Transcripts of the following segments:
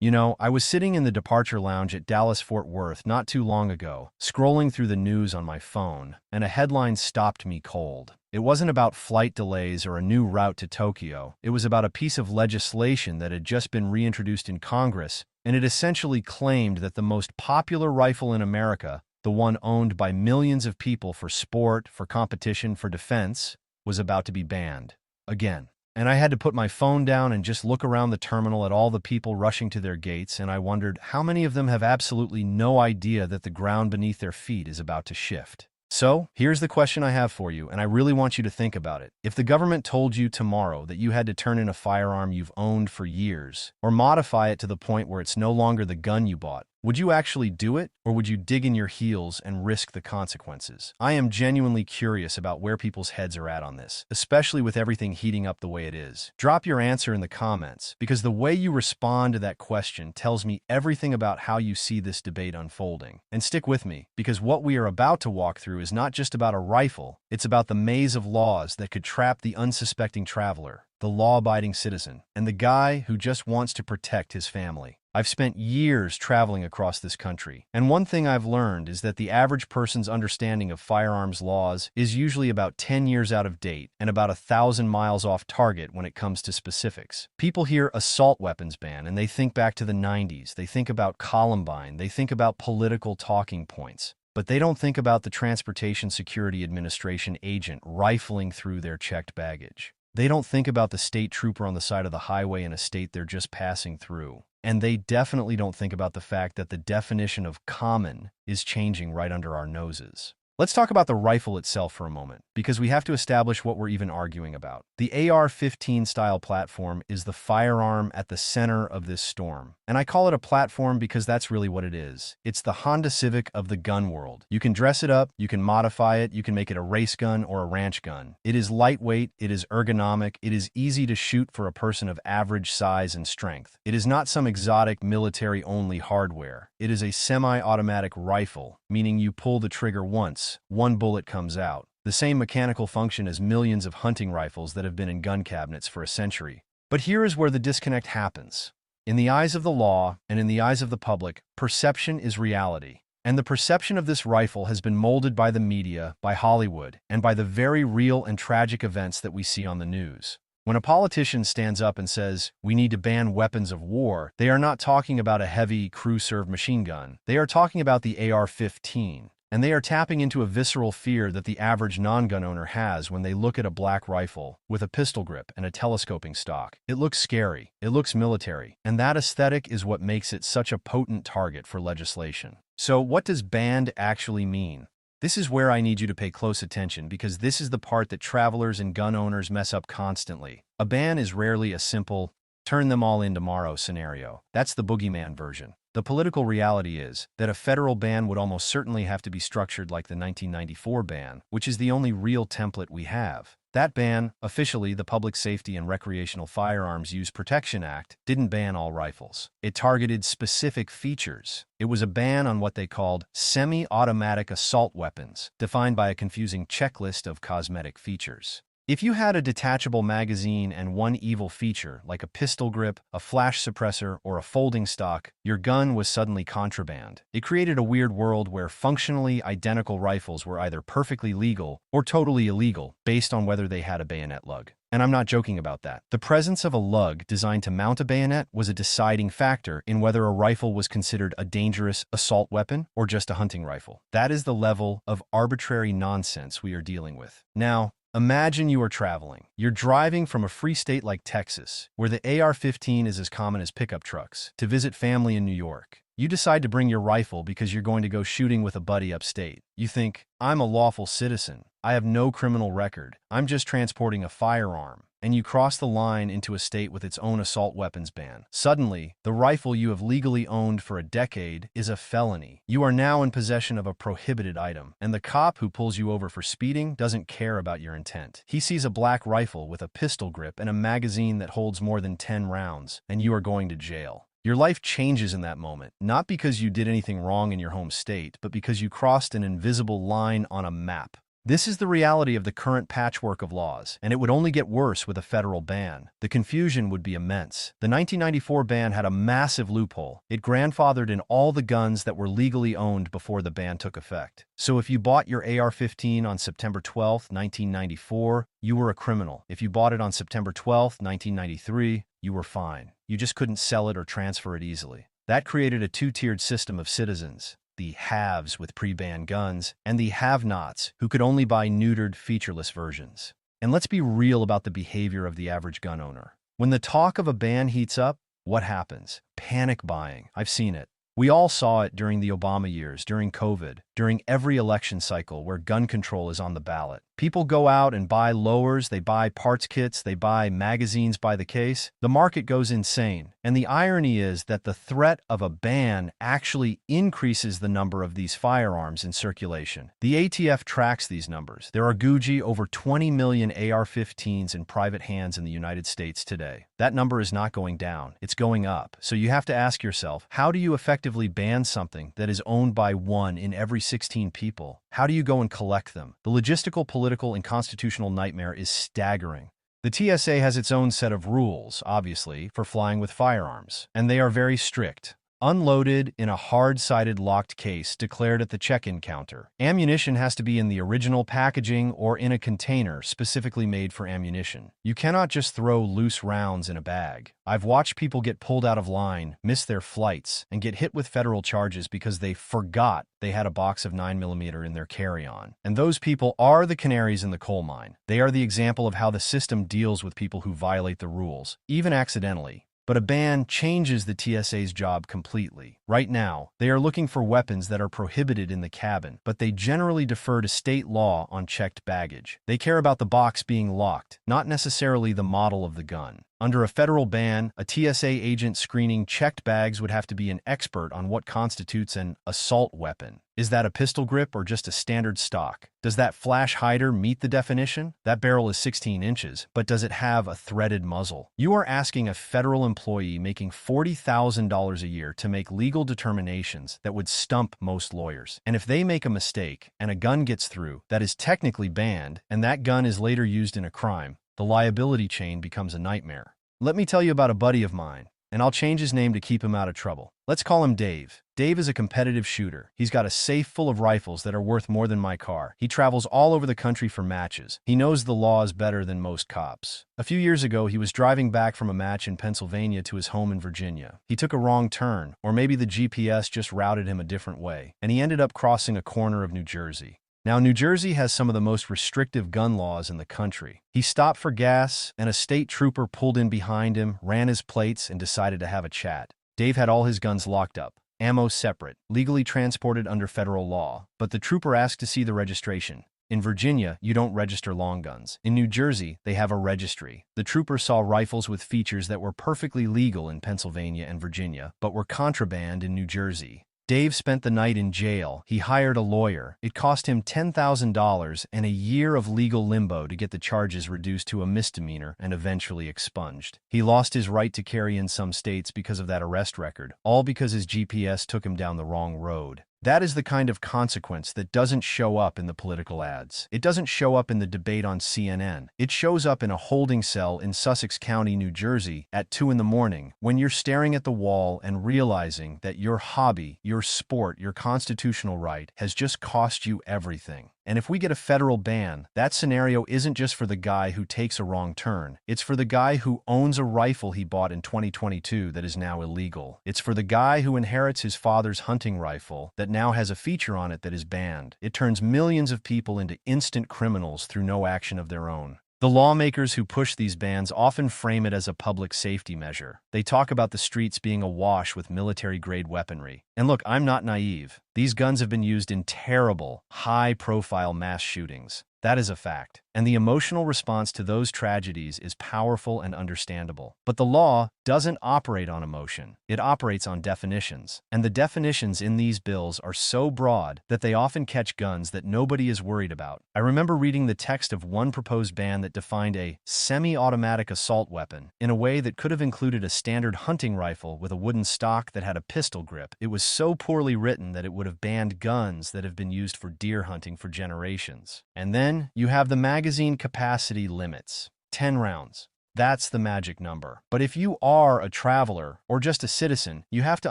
You know, I was sitting in the departure lounge at Dallas-Fort Worth not too long ago, scrolling through the news on my phone, and a headline stopped me cold. It wasn't about flight delays or a new route to Tokyo. It was about a piece of legislation that had just been reintroduced in Congress, and it essentially claimed that the most popular rifle in America, the one owned by millions of people for sport, for competition, for defense, was about to be banned. Again. And I had to put my phone down and just look around the terminal at all the people rushing to their gates, and I wondered how many of them have absolutely no idea that the ground beneath their feet is about to shift. So, here's the question I have for you, and I really want you to think about it. If the government told you tomorrow that you had to turn in a firearm you've owned for years, or modify it to the point where it's no longer the gun you bought, would you actually do it, or would you dig in your heels and risk the consequences? I am genuinely curious about where people's heads are at on this, especially with everything heating up the way it is. Drop your answer in the comments, because the way you respond to that question tells me everything about how you see this debate unfolding. And stick with me, because what we are about to walk through is not just about a rifle, it's about the maze of laws that could trap the unsuspecting traveler, the law-abiding citizen, and the guy who just wants to protect his family. I've spent years traveling across this country, and one thing I've learned is that the average person's understanding of firearms laws is usually about 10 years out of date and about 1,000 miles off target when it comes to specifics. People hear assault weapons ban and they think back to the 90s, they think about Columbine, they think about political talking points. But they don't think about the Transportation Security Administration agent rifling through their checked baggage. They don't think about the state trooper on the side of the highway in a state they're just passing through. And they definitely don't think about the fact that the definition of common is changing right under our noses. Let's talk about the rifle itself for a moment, because we have to establish what we're even arguing about. The AR-15 style platform is the firearm at the center of this storm. And I call it a platform because that's really what it is. It's the Honda Civic of the gun world. You can dress it up, you can modify it, you can make it a race gun or a ranch gun. It is lightweight, it is ergonomic, it is easy to shoot for a person of average size and strength. It is not some exotic military-only hardware. It is a semi-automatic rifle, meaning you pull the trigger once, one bullet comes out. The same mechanical function as millions of hunting rifles that have been in gun cabinets for a century. But here is where the disconnect happens. In the eyes of the law and in the eyes of the public, perception is reality. And the perception of this rifle has been molded by the media, by Hollywood, and by the very real and tragic events that we see on the news. When a politician stands up and says, "We need to ban weapons of war," they are not talking about a heavy, crew-served machine gun. They are talking about the AR-15. And they are tapping into a visceral fear that the average non-gun owner has when they look at a black rifle with a pistol grip and a telescoping stock. It looks scary, it looks military, and that aesthetic is what makes it such a potent target for legislation. So what does banned actually mean? This is where I need you to pay close attention, because this is the part that travelers and gun owners mess up constantly. A ban is rarely a simple, turn them all in tomorrow scenario. That's the boogeyman version. The political reality is that a federal ban would almost certainly have to be structured like the 1994 ban, which is the only real template we have. That ban, officially the Public Safety and Recreational Firearms Use Protection Act, didn't ban all rifles. It targeted specific features. It was a ban on what they called semi-automatic assault weapons, defined by a confusing checklist of cosmetic features. If you had a detachable magazine and one evil feature, like a pistol grip, a flash suppressor, or a folding stock, your gun was suddenly contraband. It created a weird world where functionally identical rifles were either perfectly legal or totally illegal, based on whether they had a bayonet lug. And I'm not joking about that. The presence of a lug designed to mount a bayonet was a deciding factor in whether a rifle was considered a dangerous assault weapon or just a hunting rifle. That is the level of arbitrary nonsense we are dealing with. Now, imagine you are traveling. You're driving from a free state like Texas, where the AR-15 is as common as pickup trucks, to visit family in New York. You decide to bring your rifle because you're going to go shooting with a buddy upstate. You think, I'm a lawful citizen. I have no criminal record. I'm just transporting a firearm. And you cross the line into a state with its own assault weapons ban. Suddenly, the rifle you have legally owned for a decade is a felony. You are now in possession of a prohibited item, and the cop who pulls you over for speeding doesn't care about your intent. He sees a black rifle with a pistol grip and a magazine that holds more than 10 rounds, and you are going to jail. Your life changes in that moment, not because you did anything wrong in your home state, but because you crossed an invisible line on a map. This is the reality of the current patchwork of laws, and it would only get worse with a federal ban. The confusion would be immense. The 1994 ban had a massive loophole. It grandfathered in all the guns that were legally owned before the ban took effect. So if you bought your AR-15 on September 12, 1994, you were a criminal. If you bought it on September 12, 1993, you were fine. You just couldn't sell it or transfer it easily. That created a two-tiered system of citizens: the haves with pre-ban guns, and the have-nots who could only buy neutered, featureless versions. And let's be real about the behavior of the average gun owner. When the talk of a ban heats up, what happens? Panic buying. I've seen it. We all saw it during the Obama years, during COVID, during every election cycle where gun control is on the ballot. People go out and buy lowers, they buy parts kits, they buy magazines by the case. The market goes insane. And the irony is that the threat of a ban actually increases the number of these firearms in circulation. The ATF tracks these numbers. There are over 20 million AR-15s in private hands in the United States today. That number is not going down, it's going up. So you have to ask yourself, how do you effectively ban something that is owned by 1 in every 16 people? How do you go and collect them? The logistical, political, and constitutional nightmare is staggering. The TSA has its own set of rules, obviously, for flying with firearms, and they are very strict. Unloaded in a hard-sided locked case declared at the check-in counter. Ammunition has to be in the original packaging or in a container specifically made for ammunition. You cannot just throw loose rounds in a bag. I've watched people get pulled out of line, miss their flights, and get hit with federal charges because they forgot they had a box of 9mm in their carry-on. And those people are the canaries in the coal mine. They are the example of how the system deals with people who violate the rules, even accidentally. But a ban changes the TSA's job completely. Right now, they are looking for weapons that are prohibited in the cabin, but they generally defer to state law on checked baggage. They care about the box being locked, not necessarily the model of the gun. Under a federal ban, a TSA agent screening checked bags would have to be an expert on what constitutes an assault weapon. Is that a pistol grip or just a standard stock? Does that flash hider meet the definition? That barrel is 16 inches, but does it have a threaded muzzle? You are asking a federal employee making $40,000 a year to make legal determinations that would stump most lawyers. And if they make a mistake and a gun gets through that is technically banned, and that gun is later used in a crime, the liability chain becomes a nightmare. Let me tell you about a buddy of mine, and I'll change his name to keep him out of trouble. Let's call him Dave. Dave is a competitive shooter. He's got a safe full of rifles that are worth more than my car. He travels all over the country for matches. He knows the laws better than most cops. A few years ago, he was driving back from a match in Pennsylvania to his home in Virginia. He took a wrong turn, or maybe the GPS just routed him a different way, and he ended up crossing a corner of New Jersey. Now, New Jersey has some of the most restrictive gun laws in the country. He stopped for gas, and a state trooper pulled in behind him, ran his plates, and decided to have a chat. Dave had all his guns locked up, ammo separate, legally transported under federal law, but the trooper asked to see the registration. In Virginia, you don't register long guns. In New Jersey, they have a registry. The trooper saw rifles with features that were perfectly legal in Pennsylvania and Virginia, but were contraband in New Jersey. Dave spent the night in jail. He hired a lawyer. It cost him $10,000 and a year of legal limbo to get the charges reduced to a misdemeanor and eventually expunged. He lost his right to carry in some states because of that arrest record, all because his GPS took him down the wrong road. That is the kind of consequence that doesn't show up in the political ads. It doesn't show up in the debate on CNN. It shows up in a holding cell in Sussex County, New Jersey at 2 in the morning when you're staring at the wall and realizing that your hobby, your sport, your constitutional right has just cost you everything. And if we get a federal ban, that scenario isn't just for the guy who takes a wrong turn. It's for the guy who owns a rifle he bought in 2022 that is now illegal. It's for the guy who inherits his father's hunting rifle that now has a feature on it that is banned. It turns millions of people into instant criminals through no action of their own. The lawmakers who push these bans often frame it as a public safety measure. They talk about the streets being awash with military-grade weaponry. And look, I'm not naive. These guns have been used in terrible, high-profile mass shootings. That is a fact. And the emotional response to those tragedies is powerful and understandable. But the law doesn't operate on emotion. It operates on definitions. And the definitions in these bills are so broad that they often catch guns that nobody is worried about. I remember reading the text of one proposed ban that defined a semi-automatic assault weapon in a way that could have included a standard hunting rifle with a wooden stock that had a pistol grip. It was so poorly written that it would have banned guns that have been used for deer hunting for generations. And then you have the magazine capacity limits. 10 rounds. That's the magic number. But if you are a traveler or just a citizen, you have to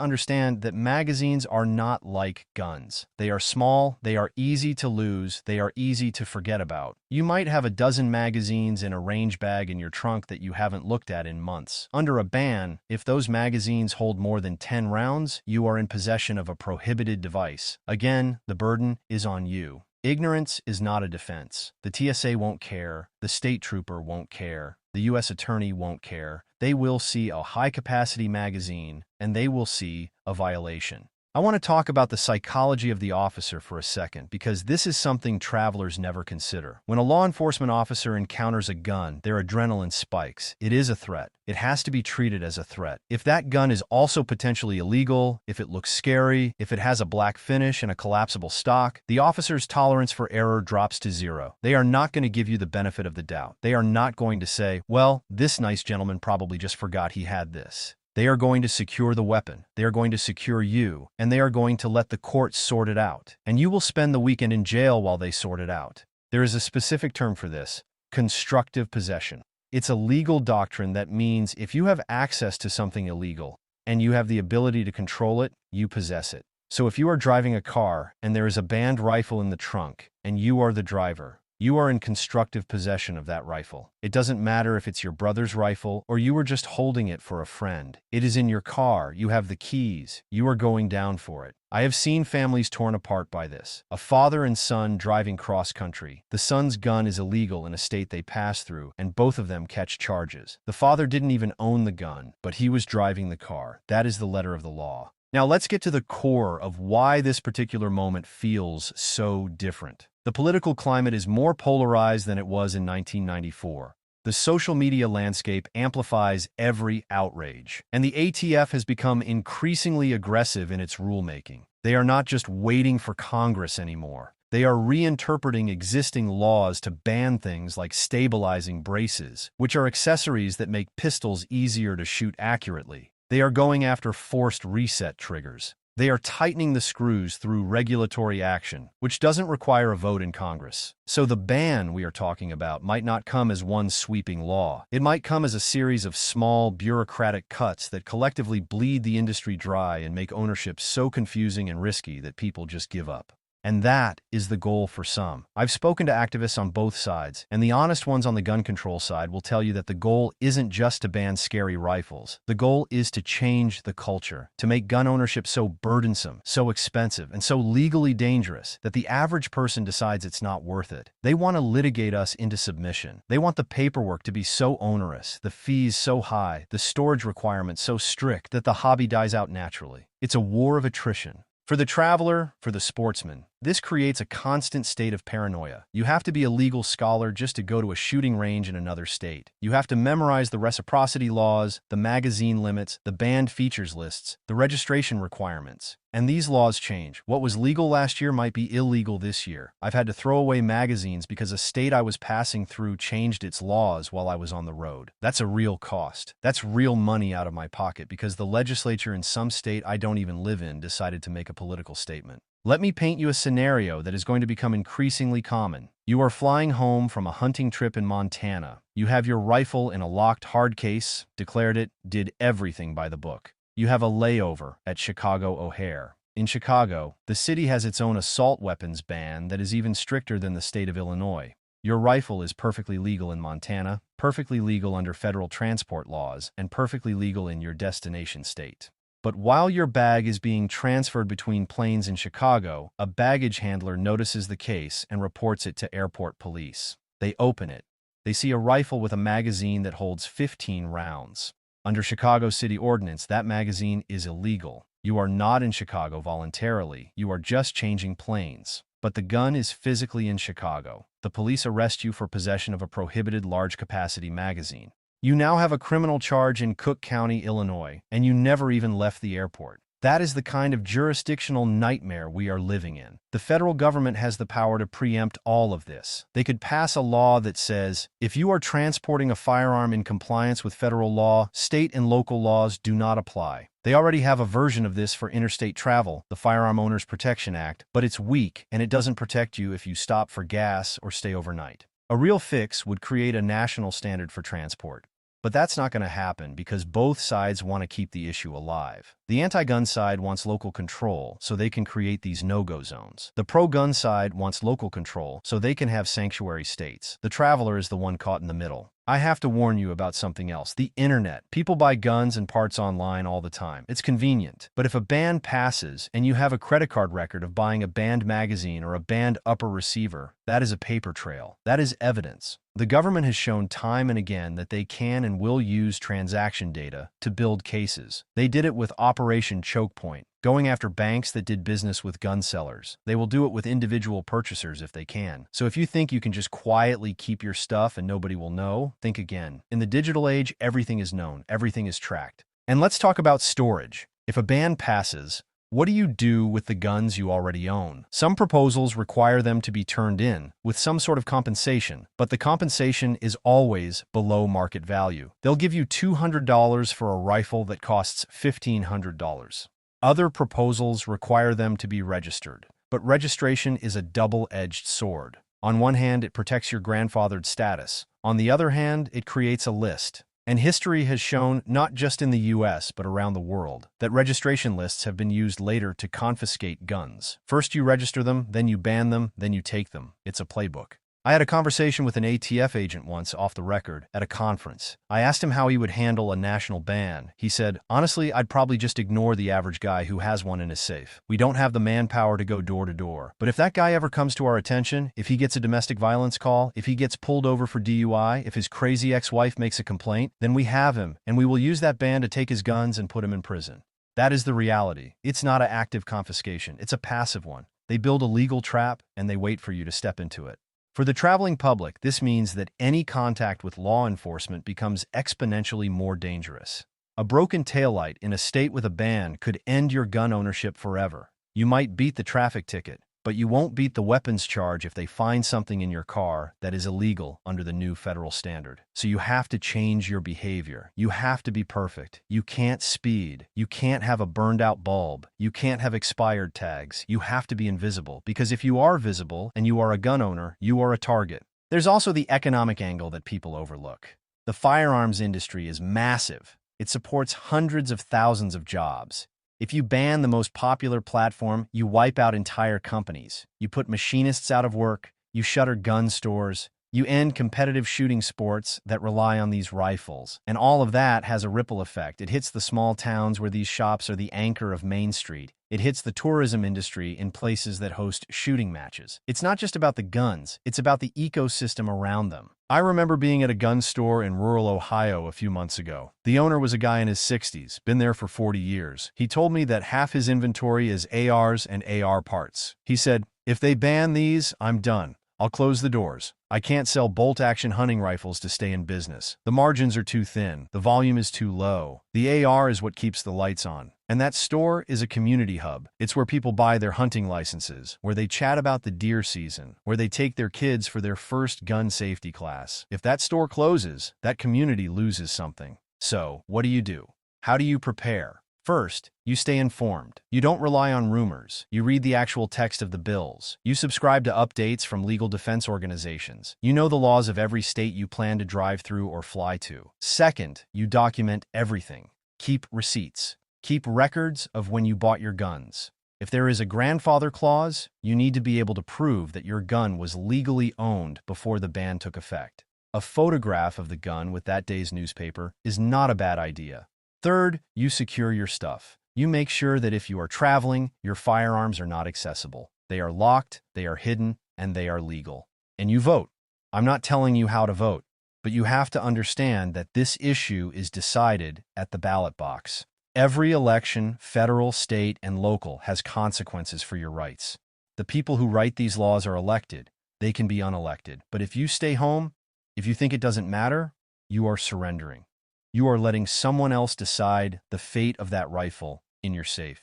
understand that magazines are not like guns. They are small, they are easy to lose, they are easy to forget about. You might have a dozen magazines in a range bag in your trunk that you haven't looked at in months. Under a ban, if those magazines hold more than 10 rounds, you are in possession of a prohibited device. Again, the burden is on you. Ignorance is not a defense. The TSA won't care, the state trooper won't care, the U.S. attorney won't care. They will see a high-capacity magazine, and they will see a violation. I want to talk about the psychology of the officer for a second, because this is something travelers never consider. When a law enforcement officer encounters a gun, their adrenaline spikes. It is a threat. It has to be treated as a threat. If that gun is also potentially illegal, if it looks scary, if it has a black finish and a collapsible stock, the officer's tolerance for error drops to zero. They are not going to give you the benefit of the doubt. They are not going to say, well, this nice gentleman probably just forgot he had this. They are going to secure the weapon, they are going to secure you, and they are going to let the courts sort it out. And you will spend the weekend in jail while they sort it out. There is a specific term for this: constructive possession. It's a legal doctrine that means if you have access to something illegal and you have the ability to control it, you possess it. So if you are driving a car and there is a banned rifle in the trunk and you are the driver, you are in constructive possession of that rifle. It doesn't matter if it's your brother's rifle or you were just holding it for a friend. It is in your car, you have the keys, you are going down for it. I have seen families torn apart by this. A father and son driving cross-country. The son's gun is illegal in a state they pass through, and both of them catch charges. The father didn't even own the gun, but he was driving the car. That is the letter of the law. Now let's get to the core of why this particular moment feels so different. The political climate is more polarized than it was in 1994. The social media landscape amplifies every outrage, and the ATF has become increasingly aggressive in its rulemaking. They are not just waiting for Congress anymore. They are reinterpreting existing laws to ban things like stabilizing braces, which are accessories that make pistols easier to shoot accurately. They are going after forced reset triggers. They are tightening the screws through regulatory action, which doesn't require a vote in Congress. So the ban we are talking about might not come as one sweeping law. It might come as a series of small, bureaucratic cuts that collectively bleed the industry dry and make ownership so confusing and risky that people just give up. And that is the goal for some. I've spoken to activists on both sides, and the honest ones on the gun control side will tell you that the goal isn't just to ban scary rifles. The goal is to change the culture, to make gun ownership so burdensome, so expensive, and so legally dangerous that the average person decides it's not worth it. They want to litigate us into submission. They want the paperwork to be so onerous, the fees so high, the storage requirements so strict that the hobby dies out naturally. It's a war of attrition. For the traveler, for the sportsman, this creates a constant state of paranoia. You have to be a legal scholar just to go to a shooting range in another state. You have to memorize the reciprocity laws, the magazine limits, the banned features lists, the registration requirements. And these laws change. What was legal last year might be illegal this year. I've had to throw away magazines because a state I was passing through changed its laws while I was on the road. That's a real cost. That's real money out of my pocket because the legislature in some state I don't even live in decided to make a political statement. Let me paint you a scenario that is going to become increasingly common. You are flying home from a hunting trip in Montana. You have your rifle in a locked hard case, declared it, did everything by the book. You have a layover at Chicago O'Hare. In Chicago, the city has its own assault weapons ban that is even stricter than the state of Illinois. Your rifle is perfectly legal in Montana, perfectly legal under federal transport laws, and perfectly legal in your destination state. But while your bag is being transferred between planes in Chicago, a baggage handler notices the case and reports it to airport police. They open it. They see a rifle with a magazine that holds 15 rounds. Under Chicago City Ordinance, that magazine is illegal. You are not in Chicago voluntarily. You are just changing planes. But the gun is physically in Chicago. The police arrest you for possession of a prohibited large-capacity magazine. You now have a criminal charge in Cook County, Illinois, and you never even left the airport. That is the kind of jurisdictional nightmare we are living in. The federal government has the power to preempt all of this. They could pass a law that says, if you are transporting a firearm in compliance with federal law, state and local laws do not apply. They already have a version of this for interstate travel, the Firearm Owners Protection Act, but it's weak and it doesn't protect you if you stop for gas or stay overnight. A real fix would create a national standard for transport. But that's not going to happen because both sides want to keep the issue alive. The anti-gun side wants local control so they can create these no-go zones. The pro-gun side wants local control so they can have sanctuary states. The traveler is the one caught in the middle. I have to warn you about something else. The internet. People buy guns and parts online all the time. It's convenient. But if a ban passes and you have a credit card record of buying a banned magazine or a banned upper receiver, that is a paper trail. That is evidence. The government has shown time and again that they can and will use transaction data to build cases. They did it with Operation Choke Point, going after banks that did business with gun sellers. They will do it with individual purchasers if they can. So if you think you can just quietly keep your stuff and nobody will know, think again. In the digital age, everything is known, everything is tracked. And let's talk about storage. If a ban passes, what do you do with the guns you already own? Some proposals require them to be turned in with some sort of compensation, but the compensation is always below market value. They'll give you $200 for a rifle that costs $1,500. Other proposals require them to be registered, but registration is a double-edged sword. On one hand, it protects your grandfathered status. On the other hand, it creates a list. And history has shown, not just in the US, but around the world, that registration lists have been used later to confiscate guns. First you register them, then you ban them, then you take them. It's a playbook. I had a conversation with an ATF agent once off the record at a conference. I asked him how he would handle a national ban. He said, honestly, I'd probably just ignore the average guy who has one in his safe. We don't have the manpower to go door to door. But if that guy ever comes to our attention, if he gets a domestic violence call, if he gets pulled over for DUI, if his crazy ex-wife makes a complaint, then we have him, and we will use that ban to take his guns and put him in prison. That is the reality. It's not an active confiscation. It's a passive one. They build a legal trap, and they wait for you to step into it. For the traveling public, this means that any contact with law enforcement becomes exponentially more dangerous. A broken taillight in a state with a ban could end your gun ownership forever. You might beat the traffic ticket, but you won't beat the weapons charge if they find something in your car that is illegal under the new federal standard. So you have to change your behavior. You have to be perfect. You can't speed. You can't have a burned out bulb. You can't have expired tags. You have to be invisible, because if you are visible and you are a gun owner, you are a target. There's also the economic angle that people overlook. The firearms industry is massive. It supports hundreds of thousands of jobs. If you ban the most popular platform, you wipe out entire companies. You put machinists out of work. You shutter gun stores. You end competitive shooting sports that rely on these rifles. And all of that has a ripple effect. It hits the small towns where these shops are the anchor of Main Street. It hits the tourism industry in places that host shooting matches. It's not just about the guns. It's about the ecosystem around them. I remember being at a gun store in rural Ohio a few months ago. The owner was a guy in his 60s, been there for 40 years. He told me that half his inventory is ARs and AR parts. He said, if they ban these, I'm done. I'll close the doors. I can't sell bolt-action hunting rifles to stay in business. The margins are too thin. The volume is too low. The AR is what keeps the lights on. And that store is a community hub. It's where people buy their hunting licenses, where they chat about the deer season, where they take their kids for their first gun safety class. If that store closes, that community loses something. So, what do? How do you prepare? First, you stay informed. You don't rely on rumors. You read the actual text of the bills. You subscribe to updates from legal defense organizations. You know the laws of every state you plan to drive through or fly to. Second, you document everything. Keep receipts. Keep records of when you bought your guns. If there is a grandfather clause, you need to be able to prove that your gun was legally owned before the ban took effect. A photograph of the gun with that day's newspaper is not a bad idea. Third, you secure your stuff. You make sure that if you are traveling, your firearms are not accessible. They are locked, they are hidden, and they are legal. And you vote. I'm not telling you how to vote, but you have to understand that this issue is decided at the ballot box. Every election, federal, state, and local, has consequences for your rights. The people who write these laws are elected. They can be unelected. But if you stay home, if you think it doesn't matter, you are surrendering. You are letting someone else decide the fate of that rifle in your safe.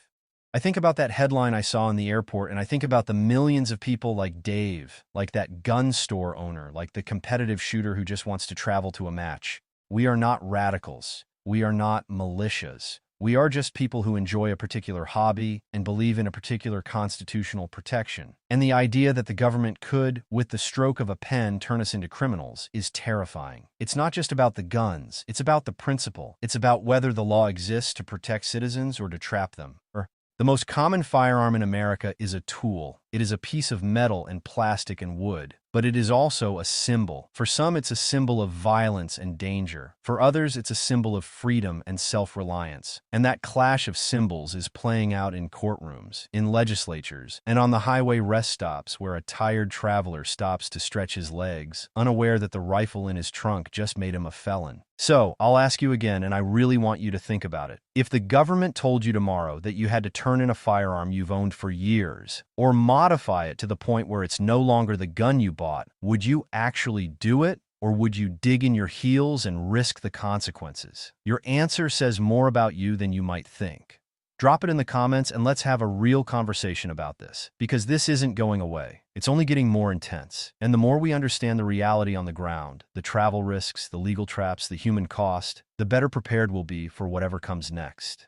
I think about that headline I saw in the airport, and I think about the millions of people like Dave, like that gun store owner, like the competitive shooter who just wants to travel to a match. We are not radicals. We are not militias. We are just people who enjoy a particular hobby and believe in a particular constitutional protection. And the idea that the government could, with the stroke of a pen, turn us into criminals is terrifying. It's not just about the guns, it's about the principle. It's about whether the law exists to protect citizens or to trap them. The most common firearm in America is a tool. It is a piece of metal and plastic and wood, but it is also a symbol. For some, it's a symbol of violence and danger. For others, it's a symbol of freedom and self-reliance. And that clash of symbols is playing out in courtrooms, in legislatures, and on the highway rest stops where a tired traveler stops to stretch his legs, unaware that the rifle in his trunk just made him a felon. So, I'll ask you again, and I really want you to think about it. If the government told you tomorrow that you had to turn in a firearm you've owned for years, or modify it to the point where it's no longer the gun you bought, would you actually do it? Or would you dig in your heels and risk the consequences? Your answer says more about you than you might think. Drop it in the comments and let's have a real conversation about this, because this isn't going away. It's only getting more intense. And the more we understand the reality on the ground, the travel risks, the legal traps, the human cost, the better prepared we'll be for whatever comes next.